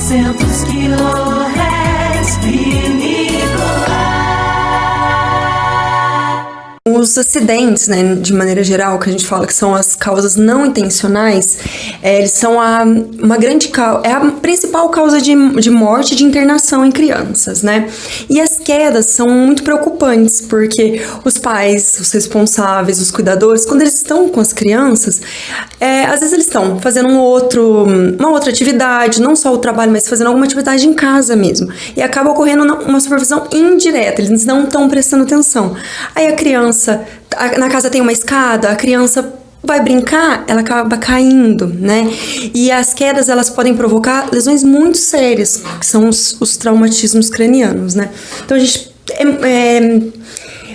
900 kHz vinícola. Os acidentes, né, de maneira geral, que a gente fala que são as causas não intencionais, eles são uma grande causa, é a principal causa de morte e de internação em crianças, né? E as quedas são muito preocupantes, porque os pais, os responsáveis, os cuidadores, quando eles estão com as crianças, às vezes eles estão fazendo uma outra atividade, não só o trabalho, mas fazendo alguma atividade em casa mesmo. E acaba ocorrendo uma supervisão indireta, eles não estão prestando atenção. Aí a criança, na casa tem uma escada, a criança vai brincar, ela acaba caindo, né? E as quedas, elas podem provocar lesões muito sérias, que são os traumatismos cranianos, né? Então a gente...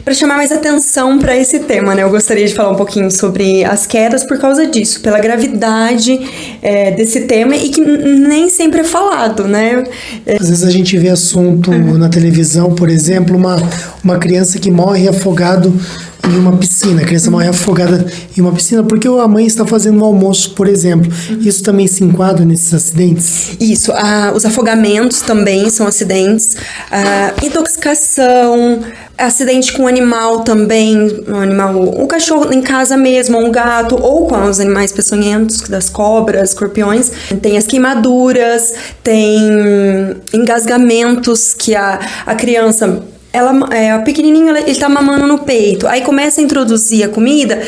para chamar mais atenção para esse tema, né? Eu gostaria de falar um pouquinho sobre as quedas por causa disso, pela gravidade desse tema e que nem sempre é falado, né? Às vezes a gente vê assunto na televisão, por exemplo, uma criança que morre afogado em uma piscina. A criança morre afogada em uma piscina porque a mãe está fazendo um almoço, por exemplo. Isso também se enquadra nesses acidentes? Isso. Os afogamentos também são acidentes. Intoxicação, acidente com animal também, um cachorro em casa mesmo, um gato, ou com os animais peçonhentos, das cobras, escorpiões. Tem as queimaduras, tem engasgamentos que a criança... o pequenininho, ele tá mamando no peito, aí começa a introduzir a comida.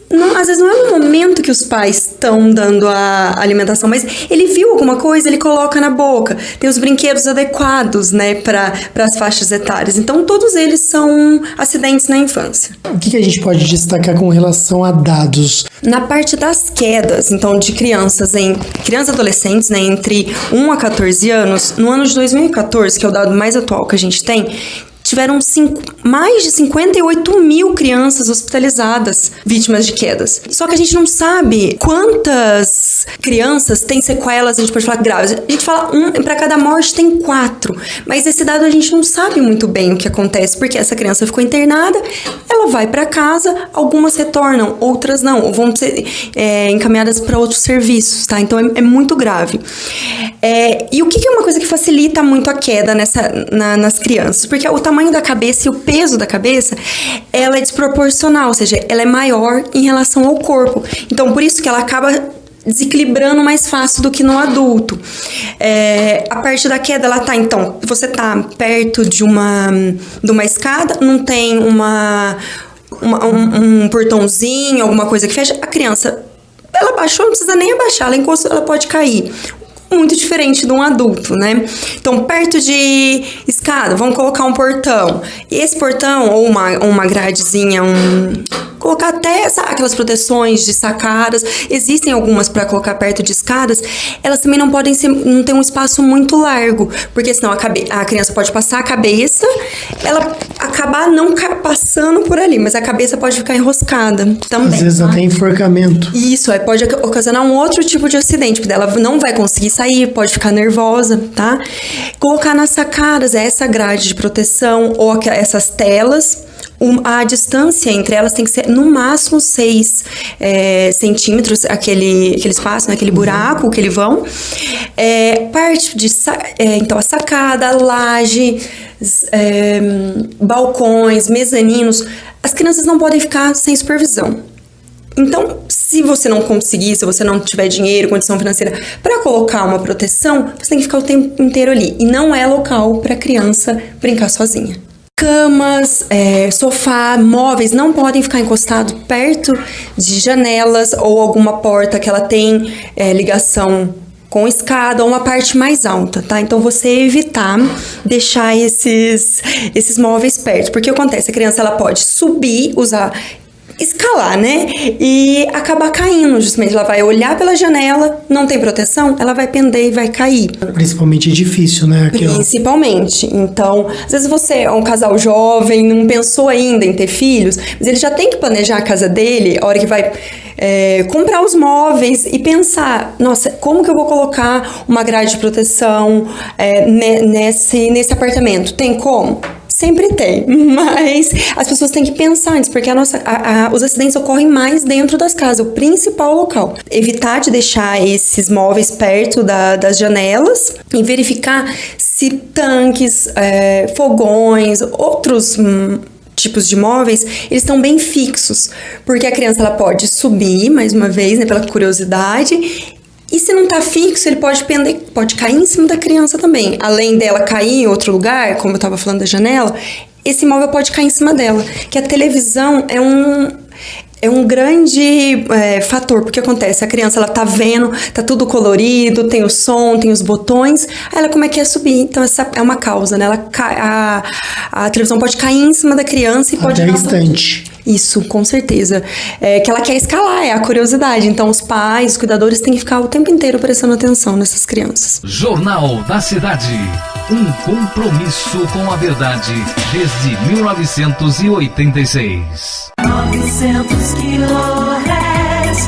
Não, às vezes não é no momento que os pais estão dando a alimentação, mas ele viu alguma coisa, ele coloca na boca. Tem os brinquedos adequados, né, para as faixas etárias. Então, todos eles são acidentes na infância. O que a gente pode destacar com relação a dados? Na parte das quedas, então, de crianças e adolescentes, né, entre 1 a 14 anos, no ano de 2014, que é o dado mais atual que a gente tem, tiveram mais de 58 mil crianças hospitalizadas vítimas de quedas. Só que a gente não sabe quantas crianças têm sequelas, a gente pode falar graves. A gente fala para cada morte tem 4. Mas esse dado a gente não sabe muito bem o que acontece, porque essa criança ficou internada, ela vai para casa, algumas retornam, outras não, ou vão ser encaminhadas para outros serviços, tá? Então é muito grave. E o que é uma coisa que facilita muito a queda nas crianças? Porque o tamanho da cabeça e o peso da cabeça, ela é desproporcional, ou seja, ela é maior em relação ao corpo. Então, por isso que ela acaba desequilibrando mais fácil do que no adulto. A parte da queda, ela tá, então, você tá perto de uma escada, não tem um portãozinho, alguma coisa que fecha, a criança, ela baixou, não precisa nem abaixar, ela encostou, ela pode cair. Muito diferente de um adulto, né? Então, perto de escada, vamos colocar um portão. E esse portão, ou uma gradezinha, colocar até aquelas proteções de sacadas. Existem algumas para colocar perto de escadas. Elas também não ter um espaço muito largo, porque senão a criança pode passar a cabeça, ela acabar não passando por ali, mas a cabeça pode ficar enroscada também. Às vezes até enforcamento. Isso, pode ocasionar um outro tipo de acidente, porque ela não vai conseguir sair, pode ficar nervosa, tá? Colocar nas sacadas essa grade de proteção ou essas telas. A distância entre elas tem que ser no máximo 6 centímetros, aquele espaço, né, aquele buraco que eles vão. Parte de então a sacada, a laje, balcões, mezaninos, as crianças não podem ficar sem supervisão. Então, se você não conseguir, se você não tiver dinheiro, condição financeira para colocar uma proteção, você tem que ficar o tempo inteiro ali. E não é local para a criança brincar sozinha. Camas, sofá, móveis não podem ficar encostados perto de janelas ou alguma porta que ela tem ligação com escada ou uma parte mais alta, tá? Então, você evitar deixar esses móveis perto. Porque o que acontece? A criança ela pode subir, escalar, né? E acabar caindo, justamente. Ela vai olhar pela janela, não tem proteção, ela vai pender e vai cair. Principalmente difícil, né? Principalmente. Então, às vezes você é um casal jovem, não pensou ainda em ter filhos, mas ele já tem que planejar a casa dele, a hora que vai comprar os móveis e pensar, nossa, como que eu vou colocar uma grade de proteção nesse apartamento? Tem como? Sempre tem, mas as pessoas têm que pensar antes, porque os acidentes ocorrem mais dentro das casas, o principal local. Evitar de deixar esses móveis perto das janelas e verificar se tanques, fogões, outros tipos de móveis, eles estão bem fixos, porque a criança ela pode subir, mais uma vez, né, pela curiosidade. E se não tá fixo, ele pode cair em cima da criança também. Além dela cair em outro lugar, como eu tava falando da janela, esse móvel pode cair em cima dela. Que a televisão é um grande fator, porque acontece, a criança ela tá vendo, tá tudo colorido, tem o som, tem os botões, aí ela como é que é subir? Então essa é uma causa, né? A televisão pode cair em cima da criança e pode... Até instante. Isso, com certeza. Que ela quer escalar, é a curiosidade. Então, os pais, os cuidadores têm que ficar o tempo inteiro prestando atenção nessas crianças. Jornal da Cidade. Um compromisso com a verdade desde 1986. 900 kHz,